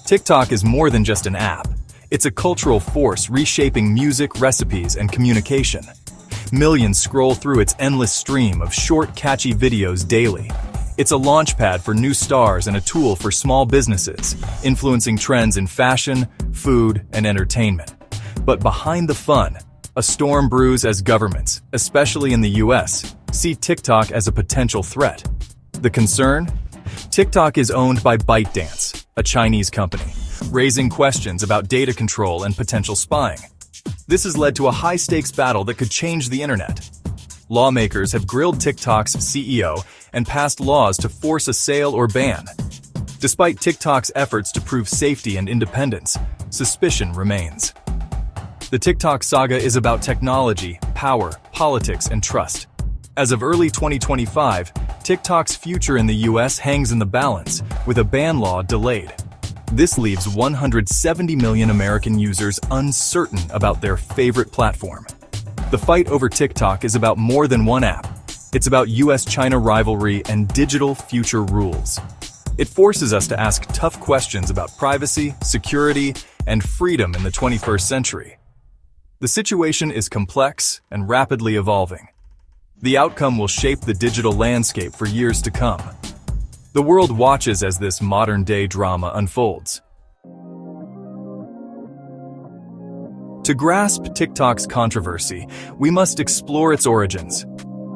TikTok is more than just an app. It's a cultural force reshaping music, recipes, and communication. Millions scroll through its endless stream of short, catchy videos daily. It's a launchpad for new stars and a tool for small businesses, influencing trends in fashion, food, and entertainment. But behind the fun, a storm brews as governments, especially in the US, see TikTok as a potential threat. The concern? TikTok is owned by ByteDance, a Chinese company, raising questions about data control and potential spying. This has led to a high-stakes battle that could change the internet. Lawmakers have grilled TikTok's CEO and passed laws to force a sale or ban. Despite TikTok's efforts to prove safety and independence, suspicion remains. The TikTok saga is about technology, power, politics, and trust. As of early 2025, TikTok's future in the US hangs in the balance, with a ban law delayed. This leaves 170 million American users uncertain about their favorite platform. The fight over TikTok is about more than one app. It's about US-China rivalry and digital future rules. It forces us to ask tough questions about privacy, security, and freedom in the 21st century. The situation is complex and rapidly evolving. The outcome will shape the digital landscape for years to come. The world watches as this modern-day drama unfolds. To grasp TikTok's controversy, we must explore its origins.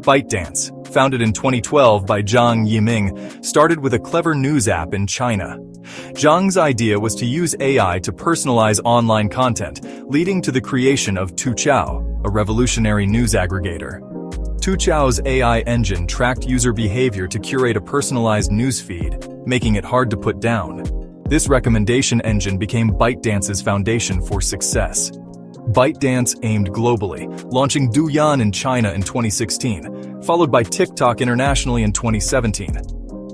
ByteDance, founded in 2012 by Zhang Yiming, started with a clever news app in China. Zhang's idea was to use AI to personalize online content, leading to the creation of Tuqiao, a revolutionary news aggregator. Tuqiao's AI engine tracked user behavior to curate a personalized newsfeed, making it hard to put down. This recommendation engine became ByteDance's foundation for success. ByteDance aimed globally, launching Douyin in China in 2016, followed by TikTok internationally in 2017.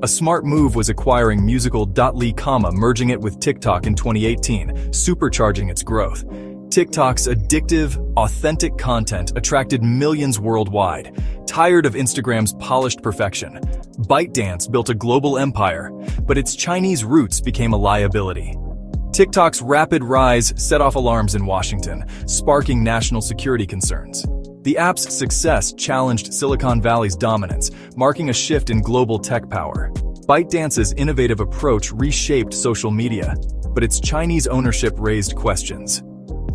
A smart move was acquiring Musical.ly, merging it with TikTok in 2018, supercharging its growth. TikTok's addictive, authentic content attracted millions worldwide. Tired of Instagram's polished perfection, ByteDance built a global empire, but its Chinese roots became a liability. TikTok's rapid rise set off alarms in Washington, sparking national security concerns. The app's success challenged Silicon Valley's dominance, marking a shift in global tech power. ByteDance's innovative approach reshaped social media, but its Chinese ownership raised questions.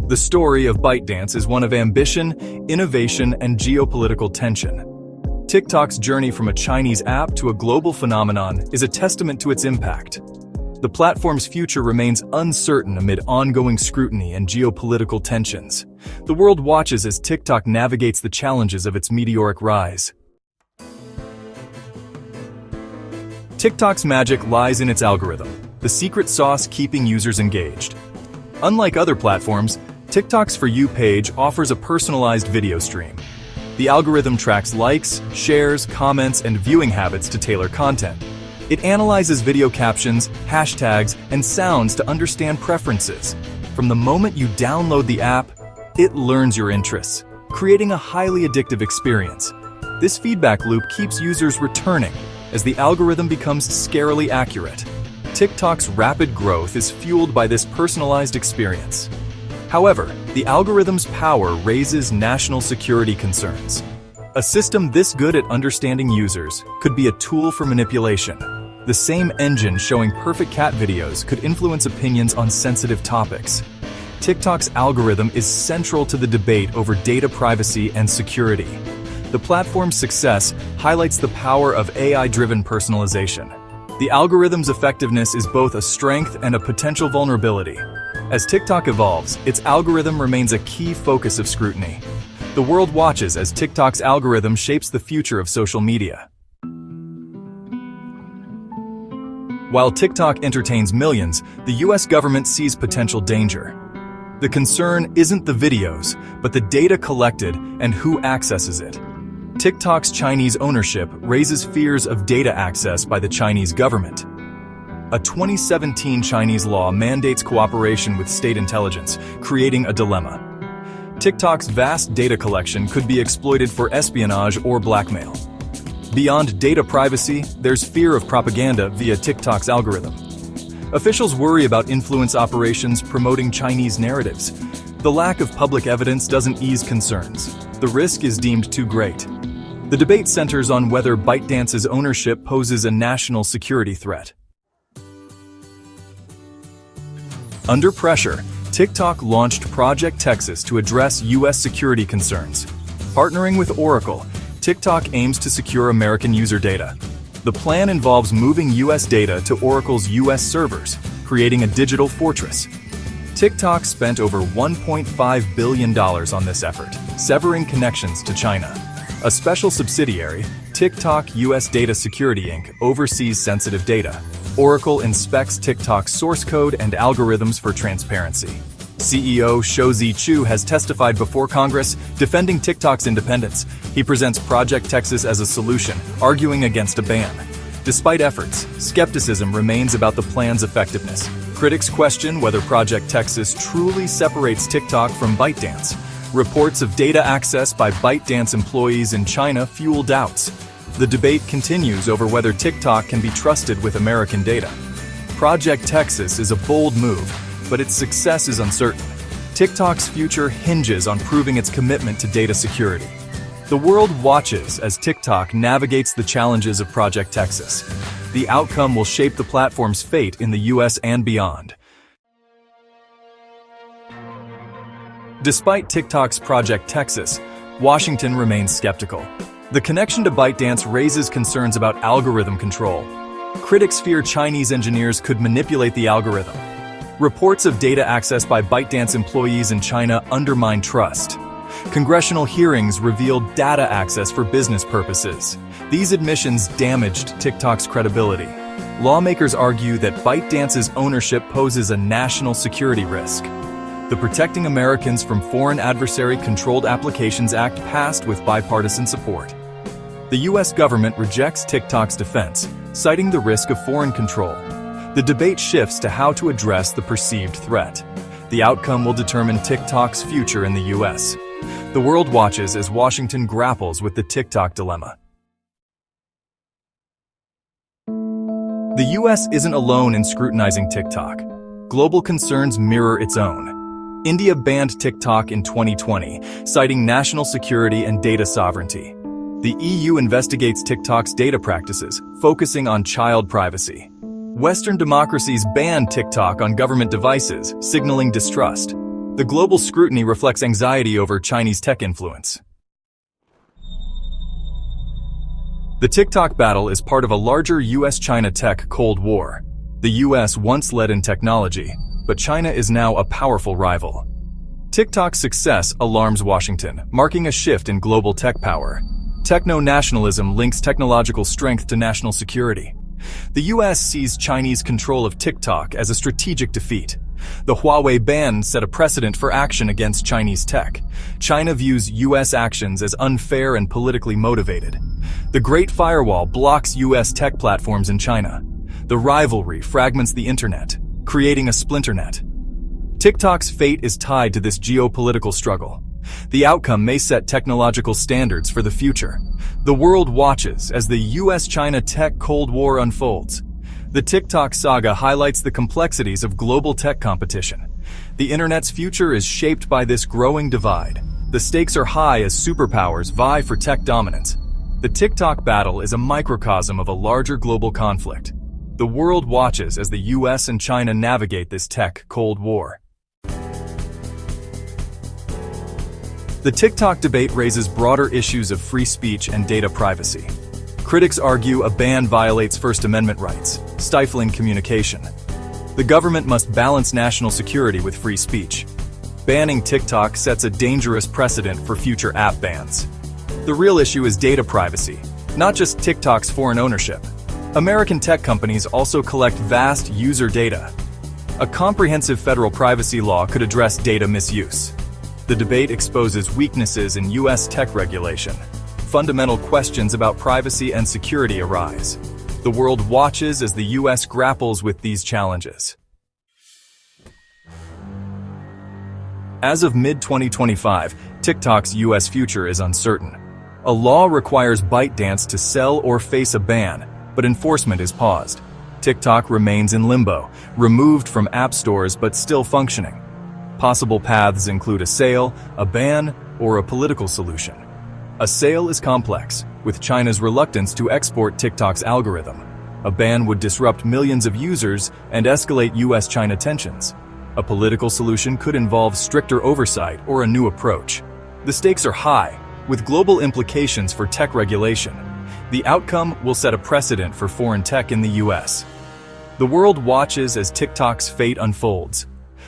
The story of ByteDance is one of ambition, innovation, and geopolitical tension. TikTok's journey from a Chinese app to a global phenomenon is a testament to its impact. The platform's future remains uncertain amid ongoing scrutiny and geopolitical tensions. The world watches as TikTok navigates the challenges of its meteoric rise. TikTok's magic lies in its algorithm, the secret sauce keeping users engaged. Unlike other platforms, TikTok's For You page offers a personalized video stream. The algorithm tracks likes, shares, comments, and viewing habits to tailor content. It analyzes video captions, hashtags, and sounds to understand preferences. From the moment you download the app, it learns your interests, creating a highly addictive experience. This feedback loop keeps users returning as the algorithm becomes scarily accurate. TikTok's rapid growth is fueled by this personalized experience. However, the algorithm's power raises national security concerns. A system this good at understanding users could be a tool for manipulation. The same engine showing perfect cat videos could influence opinions on sensitive topics. TikTok's algorithm is central to the debate over data privacy and security. The platform's success highlights the power of AI-driven personalization. The algorithm's effectiveness is both a strength and a potential vulnerability. As TikTok evolves, its algorithm remains a key focus of scrutiny. The world watches as TikTok's algorithm shapes the future of social media. While TikTok entertains millions, the US government sees potential danger. The concern isn't the videos, but the data collected and who accesses it. TikTok's Chinese ownership raises fears of data access by the Chinese government. A 2017 Chinese law mandates cooperation with state intelligence, creating a dilemma. TikTok's vast data collection could be exploited for espionage or blackmail. Beyond data privacy, there's fear of propaganda via TikTok's algorithm. Officials worry about influence operations promoting Chinese narratives. The lack of public evidence doesn't ease concerns. The risk is deemed too great. The debate centers on whether ByteDance's ownership poses a national security threat. Under pressure, TikTok launched Project Texas to address U.S. security concerns. Partnering with Oracle, TikTok aims to secure American user data. The plan involves moving U.S. data to Oracle's U.S. servers, creating a digital fortress. TikTok spent over $1.5 billion on this effort, severing connections to China. A special subsidiary, TikTok US Data Security Inc., oversees sensitive data. Oracle inspects TikTok's source code and algorithms for transparency. CEO Shou Chu has testified before Congress, defending TikTok's independence. He presents Project Texas as a solution, arguing against a ban. Despite efforts, skepticism remains about the plan's effectiveness. Critics question whether Project Texas truly separates TikTok from ByteDance. Reports of data access by ByteDance employees in China fuel doubts. The debate continues over whether TikTok can be trusted with American data. Project Texas is a bold move, but its success is uncertain. TikTok's future hinges on proving its commitment to data security. The world watches as TikTok navigates the challenges of Project Texas. The outcome will shape the platform's fate in the US and beyond. Despite TikTok's Project Texas, Washington remains skeptical. The connection to ByteDance raises concerns about algorithm control. Critics fear Chinese engineers could manipulate the algorithm. Reports of data access by ByteDance employees in China undermine trust. Congressional hearings revealed data access for business purposes. These admissions damaged TikTok's credibility. Lawmakers argue that ByteDance's ownership poses a national security risk. The Protecting Americans from Foreign Adversary-Controlled Applications Act passed with bipartisan support. The U.S. government rejects TikTok's defense, citing the risk of foreign control. The debate shifts to how to address the perceived threat. The outcome will determine TikTok's future in the U.S. The world watches as Washington grapples with the TikTok dilemma. The U.S. isn't alone in scrutinizing TikTok. Global concerns mirror its own. India banned TikTok in 2020, citing national security and data sovereignty. The EU investigates TikTok's data practices, focusing on child privacy. Western democracies banned TikTok on government devices, signaling distrust. The global scrutiny reflects anxiety over Chinese tech influence. The TikTok battle is part of a larger US-China tech Cold War. The US once led in technology, but China is now a powerful rival. TikTok's success alarms Washington, marking a shift in global tech power. Techno-nationalism links technological strength to national security. The US sees Chinese control of TikTok as a strategic defeat. The Huawei ban set a precedent for action against Chinese tech. China views US actions as unfair and politically motivated. The Great Firewall blocks US tech platforms in China. The rivalry fragments the internet, creating a splinternet. TikTok's fate is tied to this geopolitical struggle. The outcome may set technological standards for the future. The world watches as the US-China tech Cold War unfolds. The TikTok saga highlights the complexities of global tech competition. The internet's future is shaped by this growing divide. The stakes are high as superpowers vie for tech dominance. The TikTok battle is a microcosm of a larger global conflict. The world watches as the US and China navigate this tech Cold War. The TikTok debate raises broader issues of free speech and data privacy. Critics argue a ban violates First Amendment rights, stifling communication. The government must balance national security with free speech. Banning TikTok sets a dangerous precedent for future app bans. The real issue is data privacy, not just TikTok's foreign ownership. American tech companies also collect vast user data. A comprehensive federal privacy law could address data misuse. The debate exposes weaknesses in US tech regulation. Fundamental questions about privacy and security arise. The world watches as the US grapples with these challenges. As of mid-2025, TikTok's US future is uncertain. A law requires ByteDance to sell or face a ban, but enforcement is paused. TikTok remains in limbo, removed from app stores but still functioning. Possible paths include a sale, a ban, or a political solution. A sale is complex, with China's reluctance to export TikTok's algorithm. A ban would disrupt millions of users and escalate US-China tensions. A political solution could involve stricter oversight or a new approach. The stakes are high, with global implications for tech regulation. The outcome will set a precedent for foreign tech in the US. The world watches as TikTok's fate unfolds.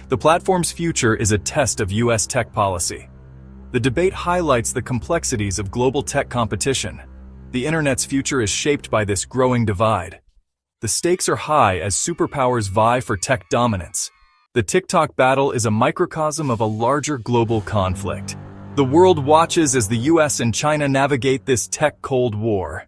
The platform's future is a test of US tech policy. The debate highlights the complexities of global tech competition. The internet's future is shaped by this growing divide. The stakes are high as superpowers vie for tech dominance. The TikTok battle is a microcosm of a larger global conflict. The world watches as the US and China navigate this tech Cold War.